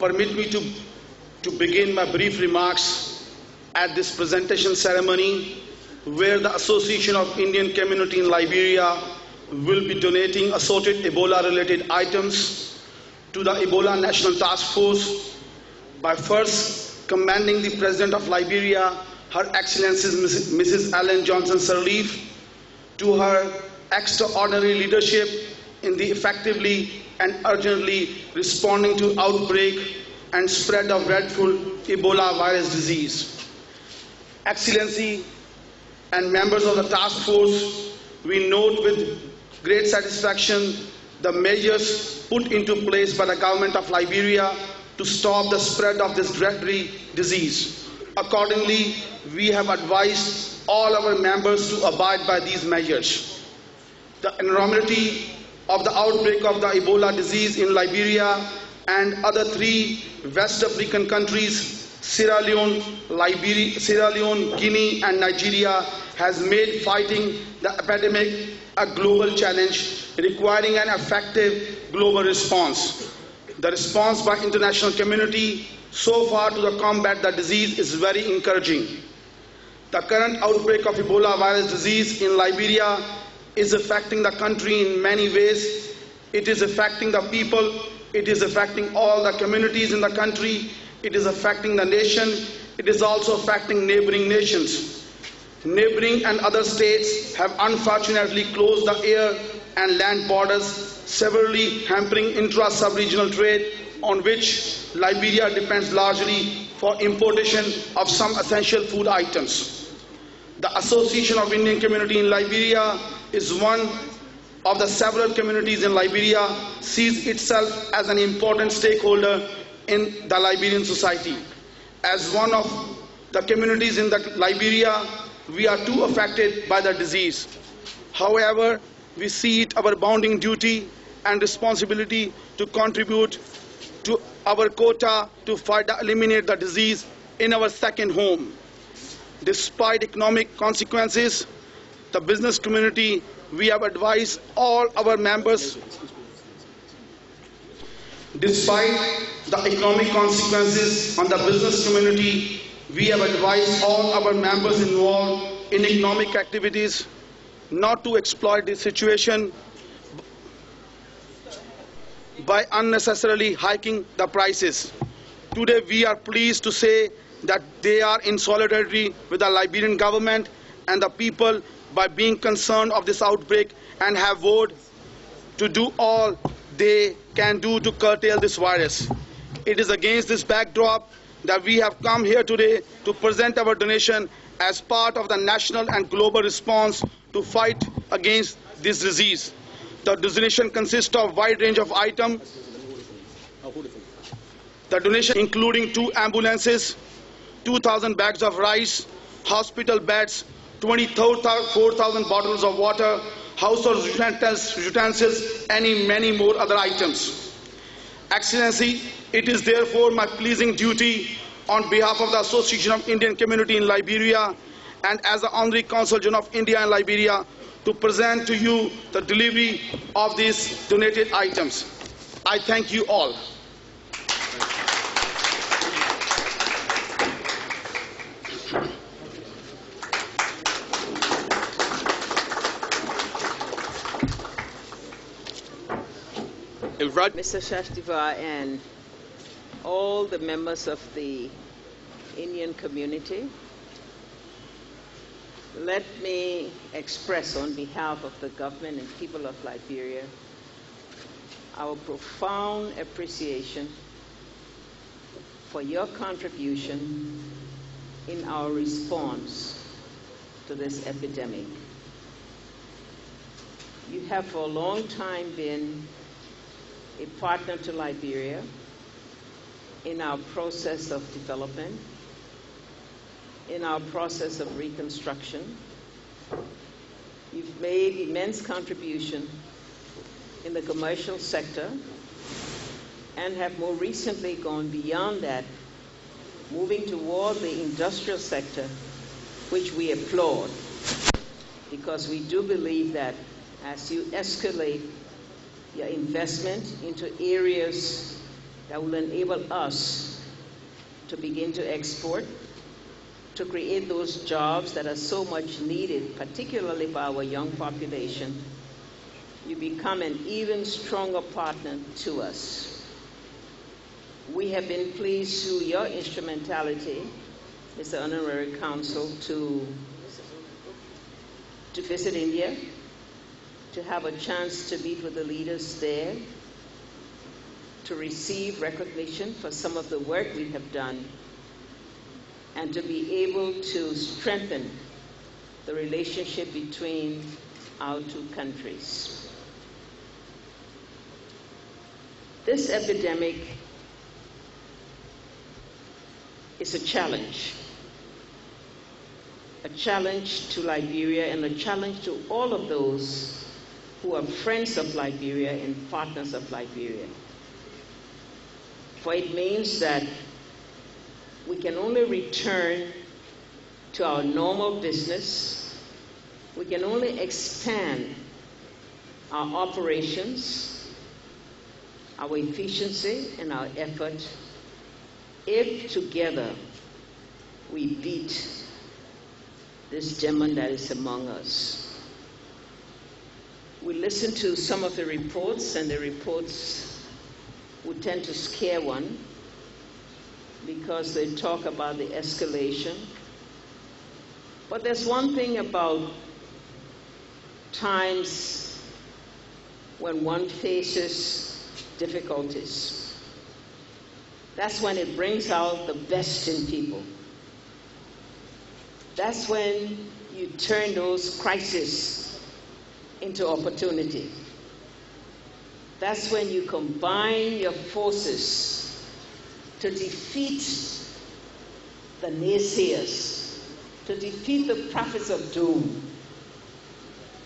permit me to begin my brief remarks at this presentation ceremony, where the Association of Indian Community in Liberia will be donating assorted Ebola-related items to the Ebola National Task Force by first commending the President of Liberia, Her Excellency Mrs. Ellen Johnson Sirleaf, to her extraordinary leadership in the effectively and urgently responding to outbreak and spread of dreadful Ebola virus disease. Excellency and members of the task force, we note with great satisfaction the measures put into place by the government of Liberia to stop the spread of this dreadful disease. Accordingly, we have advised all our members to abide by these measures. The enormity of the outbreak of the Ebola disease in Liberia and other 3 West African countries, Sierra Leone, Guinea and Nigeria, has made fighting the epidemic a global challenge requiring an effective global response. The response by international community so far to combat the disease is very encouraging. The current outbreak of Ebola virus disease in Liberia is affecting the country in many ways. It is affecting the people, it is affecting all the communities in the country, it is affecting the nation, it is also affecting neighboring nations. Neighboring and other states have unfortunately closed the air and land borders, severely hampering intra-sub-regional trade on which Liberia depends largely for importation of some essential food items. The Association of Indian Community in Liberia is one of the several communities in Liberia, sees itself as an important stakeholder in the Liberian society. As one of the communities in Liberia, we are too affected by the disease. However, we see it our bounden duty and responsibility to contribute to our quota to fight and eliminate the disease in our second home. Despite economic consequences, the business community, we have advised all our members. Despite the economic consequences on the business community, we have advised all our members involved in economic activities not to exploit this situation by unnecessarily hiking the prices. Today we are pleased to say that they are in solidarity with the Liberian government and the people by being concerned of this outbreak and have vowed to do all they can do to curtail this virus. It is against this backdrop that we have come here today to present our donation as part of the national and global response to fight against this disease. The donation consists of a wide range of items. The donation including 2 ambulances, 2,000 bags of rice, hospital beds, 24,000 bottles of water, household utensils, and many more other items. Excellency, it is therefore my pleasing duty on behalf of the Association of Indian Community in Liberia and as the Honorary Consul General of India in Liberia to present to you the delivery of these donated items. I thank you all. Mr. Shashtiva and all the members of the Indian community, let me express on behalf of the government and people of Liberia our profound appreciation for your contribution in our response to this epidemic. You have for a long time been a partner to Liberia in our process of development, in our process of reconstruction. You've made immense contribution in the commercial sector and have more recently gone beyond that, moving toward the industrial sector, which we applaud, because we do believe that as you escalate your investment into areas that will enable us to begin to export, to create those jobs that are so much needed, particularly for our young population. You become an even stronger partner to us. We have been pleased through your instrumentality, Mr. Honorary Consul, to visit India, to have a chance to meet with the leaders there, to receive recognition for some of the work we have done, and to be able to strengthen the relationship between our two countries. This epidemic is a challenge to Liberia and a challenge to all of those who are friends of Liberia and partners of Liberia. For it means that we can only return to our normal business, we can only expand our operations, our efficiency, and our effort if together we beat this demon that is among us. We listen to some of the reports, and the reports would tend to scare one because they talk about the escalation. But there's one thing about times when one faces difficulties. That's when it brings out the best in people. That's when you turn those crises into opportunity. That's when you combine your forces to defeat the naysayers, to defeat the prophets of doom.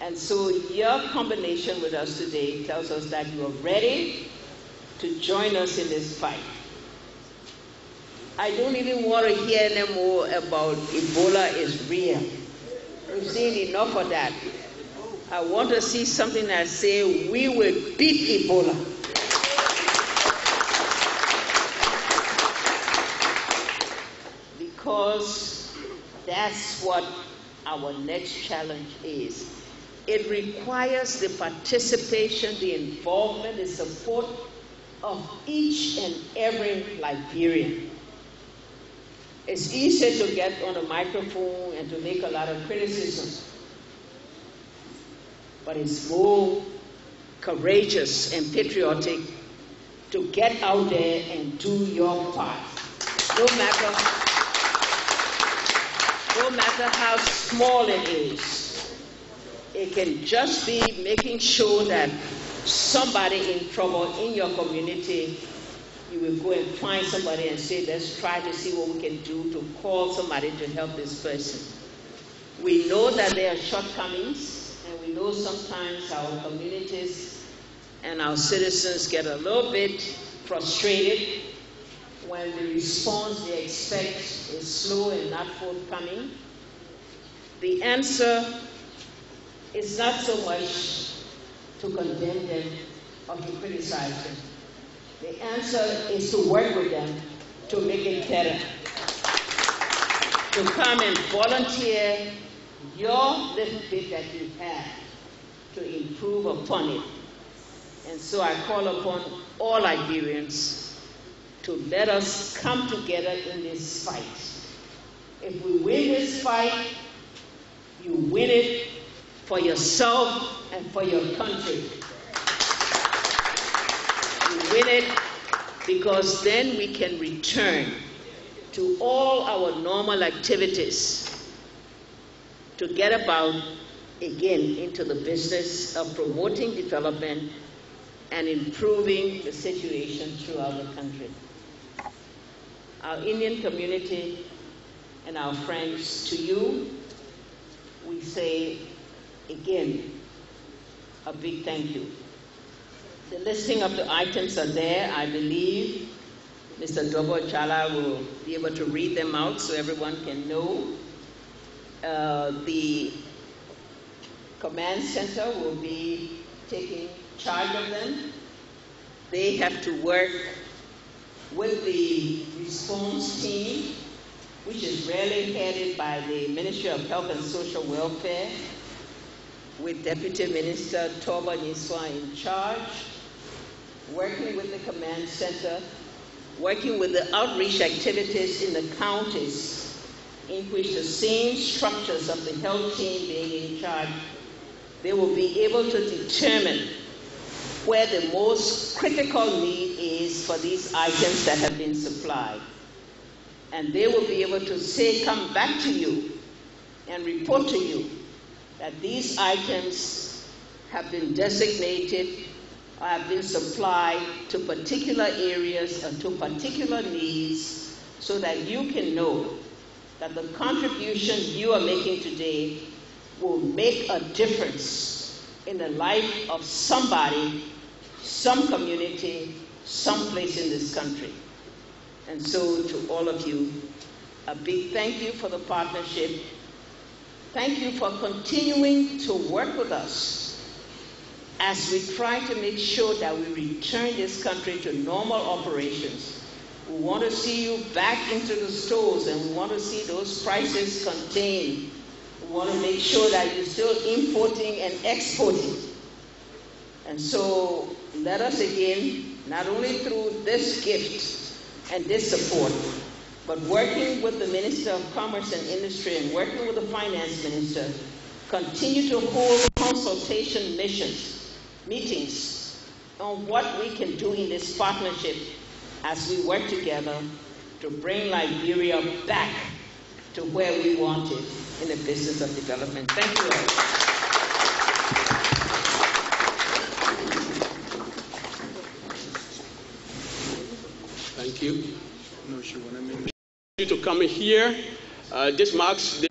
And so your combination with us today tells us that you are ready to join us in this fight. I don't even want to hear anymore about Ebola is real. We've seen enough of that. I want to see something that says we will beat Ebola. Because that's what our next challenge is. It requires the participation, the involvement, the support of each and every Liberian. It's easier to get on a microphone and to make a lot of criticism, but it's more courageous and patriotic to get out there and do your part. No matter how small it is, it can just be making sure that somebody in trouble in your community, you will go and find somebody and say, let's try to see what we can do to call somebody to help this person. We know that there are shortcomings, and we know sometimes our communities and our citizens get a little bit frustrated when the response they expect is slow and not forthcoming. The answer is not so much to condemn them or to criticize them. The answer is to work with them to make it better. To come and volunteer your little bit that you have to improve upon it. And so I call upon all Liberians to let us come together in this fight. If we win this fight, you win it for yourself and for your country. You win it because then we can return to all our normal activities to get about again into the business of promoting development and improving the situation throughout the country. Our Indian community and our friends, to you, we say again a big thank you. The listing of the items are there. I believe Mr. Dobo Chala will be able to read them out so everyone can know. The command center will be taking charge of them. They have to work with the response team, which is really headed by the Ministry of Health and Social Welfare, with Deputy Minister Toba Niswa in charge, working with the command center, working with the outreach activities in the counties, in which the same structures of the health team being in charge, they will be able to determine where the most critical need is for these items that have been supplied. And they will be able to say, come back to you and report to you that these items have been designated or have been supplied to particular areas and to particular needs, so that you can know that the contribution you are making today will make a difference in the life of somebody, some community, someplace in this country. And so to all of you, a big thank you for the partnership. Thank you for continuing to work with us as we try to make sure that we return this country to normal operations. We want to see you back into the stores, and we want to see those prices contained. We want to make sure that you're still importing and exporting. And so let us again, not only through this gift and this support, but working with the Minister of Commerce and Industry and working with the Finance Minister, continue to hold consultation meetings on what we can do in this partnership as we work together to bring Liberia back to where we want it in the business of development. Thank you all. Thank you. No, she wanted me to come here. This marks the